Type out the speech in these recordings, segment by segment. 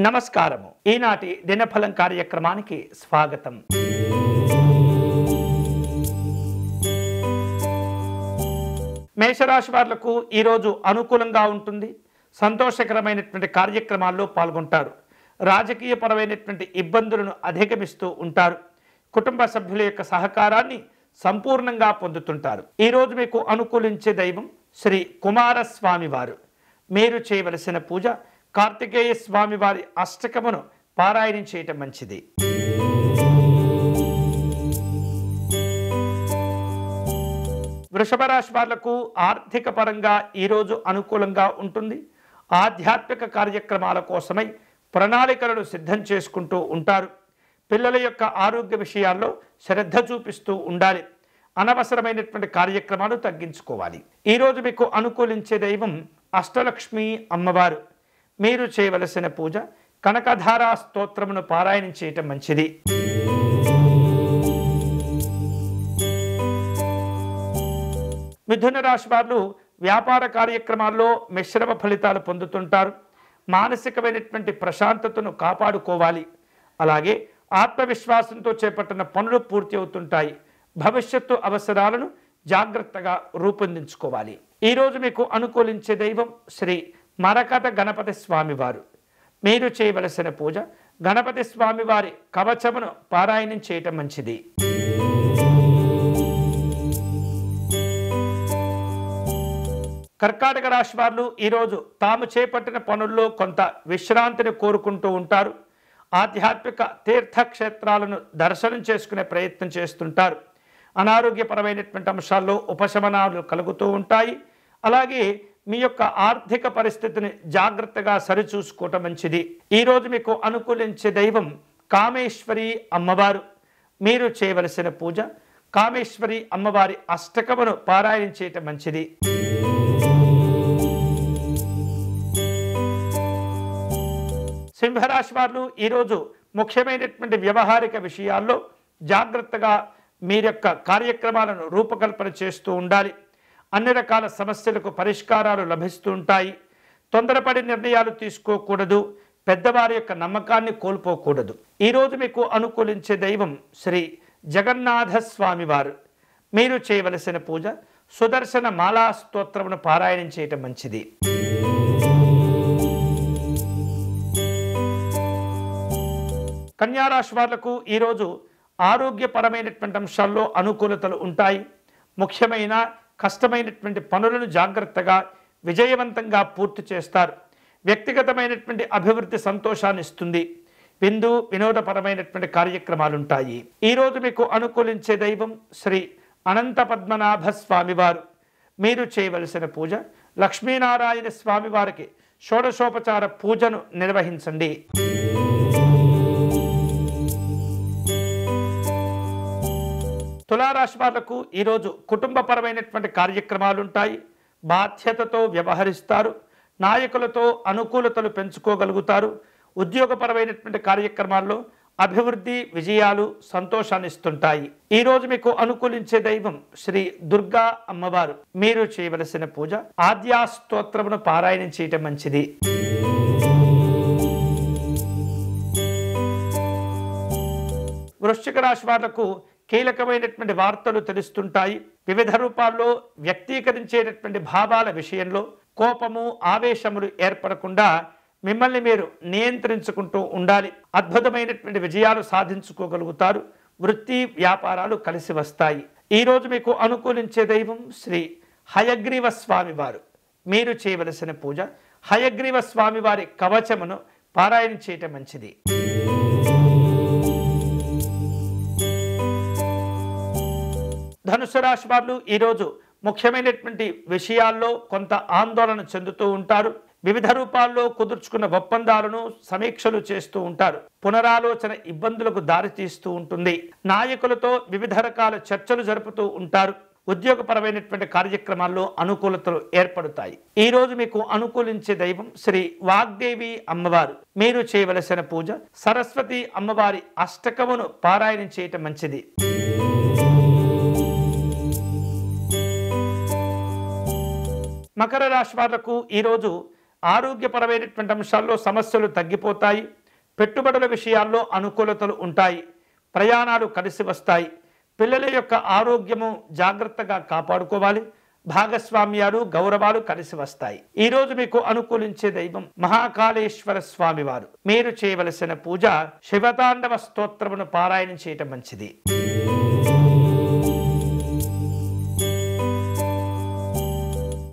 నమస్కారము. ఈనాటి దినఫలం కార్యక్రమానికి స్వాగతం. మేషరాశి వాళ్లకు ఈరోజు అనుకూలంగా ఉంటుంది. సంతోషకరమైనటువంటి కార్యక్రమాల్లో పాల్గొంటారు. రాజకీయపరమైనటువంటి ఇబ్బందులను అధిగమిస్తూ ఉంటారు. కుటుంబ సభ్యుల యొక్క సహకారాన్ని సంపూర్ణంగా పొందుతుంటారు. ఈరోజు మీకు అనుకూలించే దైవం శ్రీ కుమారస్వామి వారు. మీరు చేయవలసిన పూజ కార్తికేయ స్వామి వారి అష్టకమును పారాయణం చేయటం మంచిది. వృషభ రాశి వాళ్లకు ఆర్థిక పరంగా ఈరోజు అనుకూలంగా ఉంటుంది. ఆధ్యాత్మిక కార్యక్రమాల కోసమై ప్రణాళికలను సిద్ధం చేసుకుంటూ ఉంటారు. పిల్లల యొక్క ఆరోగ్య విషయాల్లో శ్రద్ధ చూపిస్తూ ఉండాలి. అనవసరమైనటువంటి కార్యక్రమాలు తగ్గించుకోవాలి. ఈరోజు మీకు అనుకూలించే దైవం అష్టలక్ష్మి అమ్మవారు. మీరు చేయవలసిన పూజ కనకధారా స్తోత్రమును పారాయణం చేయటం మంచిది. మిథున రాశి వారు వ్యాపార కార్యక్రమాల్లో మిశ్రమ ఫలితాలు పొందుతుంటారు. మానసికమైనటువంటి ప్రశాంతతను కాపాడుకోవాలి. అలాగే ఆత్మవిశ్వాసంతో చేపట్టిన పనులు పూర్తి అవుతుంటాయి. భవిష్యత్తు అవసరాలను జాగ్రత్తగా రూపొందించుకోవాలి. ఈరోజు మీకు అనుకూలించే దైవం శ్రీ మరకత గణపతి స్వామివారు. మీరు చేయవలసిన పూజ గణపతి స్వామివారి కవచమును పారాయణం చేయటం మంచిది. కర్కాటక రాశి వారు ఈరోజు తాము చేపట్టిన పనుల్లో కొంత విశ్రాంతిని కోరుకుంటూ ఉంటారు. ఆధ్యాత్మిక తీర్థక్షేత్రాలను దర్శనం చేసుకునే ప్రయత్నం చేస్తుంటారు. అనారోగ్యపరమైనటువంటి అంశాల్లో ఉపశమనాలు కలుగుతూ ఉంటాయి. అలాగే మీ యొక్క ఆర్థిక పరిస్థితిని జాగ్రత్తగా సరిచూసుకోవటం మంచిది. ఈరోజు మీకు అనుకూలించే దైవం కామేశ్వరి అమ్మవారు. మీరు చేయవలసిన పూజ కామేశ్వరి అమ్మవారి అష్టకమును పారాయణం చేయటం మంచిది. సింహరాశి వారు ఈరోజు ముఖ్యమైనటువంటి వ్యవహారిక విషయాల్లో జాగ్రత్తగా మీ యొక్క కార్యక్రమాలను రూపకల్పన చేస్తూ ఉండాలి. అన్ని రకాల సమస్యలకు పరిష్కారాలు లభిస్తూ ఉంటాయి. తొందరపడి నిర్ణయాలు తీసుకోకూడదు. పెద్దవారి యొక్క నమ్మకాన్ని కోల్పోకూడదు. ఈరోజు మీకు అనుకూలించే దైవం శ్రీ జగన్నాథ స్వామి వారు. మీరు చేయవలసిన పూజ సుదర్శన మాలా స్తోత్రమును పారాయణం చేయటం మంచిది. కన్యారాశి వాళ్లకు ఈరోజు ఆరోగ్యపరమైనటువంటి అంశాల్లో అనుకూలతలు ఉంటాయి. ముఖ్యమైన కష్టమైనటువంటి పనులను జాగ్రత్తగా విజయవంతంగా పూర్తి చేస్తారు. వ్యక్తిగతమైనటువంటి అభివృద్ధి సంతోషాన్ని ఇస్తుంది. వినోదపరమైనటువంటి కార్యక్రమాలు ఉంటాయి. ఈరోజు మీకు అనుకూలించే దైవం శ్రీ అనంత పద్మనాభ స్వామివారు. మీరు చేయవలసిన పూజ లక్ష్మీనారాయణ స్వామి వారికి షోడశోపచార పూజను నిర్వహించండి. తులారాశి వాళ్లకు ఈరోజు కుటుంబపరమైనటువంటి కార్యక్రమాలు ఉంటాయి. బాధ్యతతో వ్యవహరిస్తారు. నాయకులతో అనుకూలతలు పెంచుకోగలుగుతారు. ఉద్యోగపరమైనటువంటి కార్యక్రమాల్లో అభివృద్ధి విజయాలు సంతోషాన్ని ఇస్తుంటాయి. ఈరోజు మీకు అనుకూలించే దైవం శ్రీ దుర్గా అమ్మవారు. మీరు చేయవలసిన పూజ ఆద్యా స్తోత్రమును పారాయణం చేయటం మంచిది. వృశ్చిక రాశి వాళ్లకు కీలకమైనటువంటి వార్తలు తెలుస్తుంటాయి. వివిధ రూపాల్లో వ్యక్తీకరించేటటువంటి భావాల విషయంలో కోపము ఆవేశములు ఏర్పడకుండా మిమ్మల్ని మీరు నియంత్రించుకుంటూ ఉండాలి. అద్భుతమైనటువంటి విజయాలు సాధించుకోగలుగుతారు. వృత్తి వ్యాపారాలు కలిసి వస్తాయి. ఈరోజు మీకు అనుకూలించే దైవం శ్రీ హయగ్రీవ స్వామి వారు. మీరు చేయవలసిన పూజ హయగ్రీవ స్వామి వారి కవచమును పారాయణం చేయటం మంచిది. ధనుసు రాశి వారు ఈరోజు ముఖ్యమైనటువంటి విషయాల్లో కొంత ఆందోళన చెందుతూ ఉంటారు. వివిధ రూపాల్లో కుదుర్చుకున్న ఒప్పందాలను సమీక్షలు చేస్తూ ఉంటారు. పునరాలోచన ఇబ్బందులకు దారితీస్తూ ఉంటుంది. నాయకులతో వివిధ రకాల చర్చలు జరుపుతూ ఉంటారు. ఉద్యోగపరమైనటువంటి కార్యక్రమాల్లో అనుకూలతలు ఏర్పడతాయి. ఈరోజు మీకు అనుకూలించే దైవం శ్రీ వాగ్దేవి అమ్మవారు. మీరు చేయవలసిన పూజ సరస్వతి అమ్మవారి అష్టకమును పారాయణం చేయటం మంచిది. మకర రాశి వాళ్లకు ఈరోజు ఆరోగ్యపరమైనటువంటి అంశాల్లో సమస్యలు తగ్గిపోతాయి. పెట్టుబడుల విషయాల్లో అనుకూలతలు ఉంటాయి. ప్రయాణాలు కలిసి వస్తాయి. పిల్లల యొక్క ఆరోగ్యము జాగ్రత్తగా కాపాడుకోవాలి. భాగస్వామ్యాలు గౌరవాలు కలిసి వస్తాయి. ఈరోజు మీకు అనుకూలించే దైవం మహాకాళేశ్వర స్వామివారు. మీరు చేయవలసిన పూజ శివతాండవ స్తోత్రమును పారాయణం చేయటం మంచిది.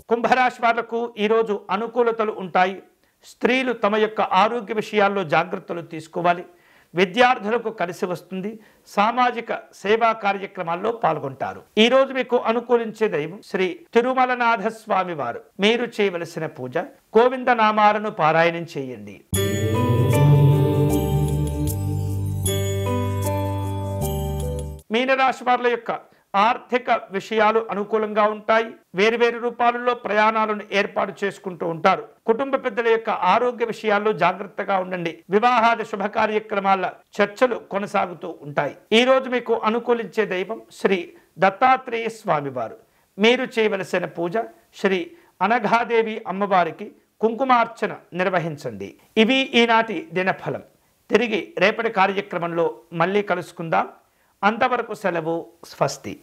కుంభరాశి వాళ్లకు ఈరోజు అనుకూలతలు ఉంటాయి. స్త్రీలు తమ యొక్క ఆరోగ్య విషయాల్లో జాగ్రత్తలు తీసుకోవాలి. విద్యార్థులకు కలిసి వస్తుంది. సామాజిక సేవా కార్యక్రమాల్లో పాల్గొంటారు. ఈరోజు మీకు అనుకూలించే దైవం శ్రీ తిరుమలనాథ స్వామి వారు. మీరు చేయవలసిన పూజ గోవింద నామాలను పారాయణం చేయండి. మీనరాశి వాళ్ల యొక్క ఆర్థిక విషయాలు అనుకూలంగా ఉంటాయి. వేరువేరు రూపాలలో ప్రయాణాలను ఏర్పాటు చేసుకుంటూ ఉంటారు. కుటుంబ పెద్దల యొక్క ఆరోగ్య విషయాల్లో జాగ్రత్తగా ఉండండి. వివాహాది శుభ కార్యక్రమాల చర్చలు కొనసాగుతూ ఉంటాయి. ఈ రోజు మీకు అనుకూలించే దైవం శ్రీ దత్తాత్రేయ స్వామివారు. మీరు చేయవలసిన పూజ శ్రీ అనఘాదేవి అమ్మవారికి కుంకుమార్చన నిర్వహించండి. ఇవి ఈనాటి దినఫలం. తిరిగి రేపటి కార్యక్రమంలో మళ్ళీ కలుసుకుందాం. అంతవరకు సెలవు. స్వస్తి.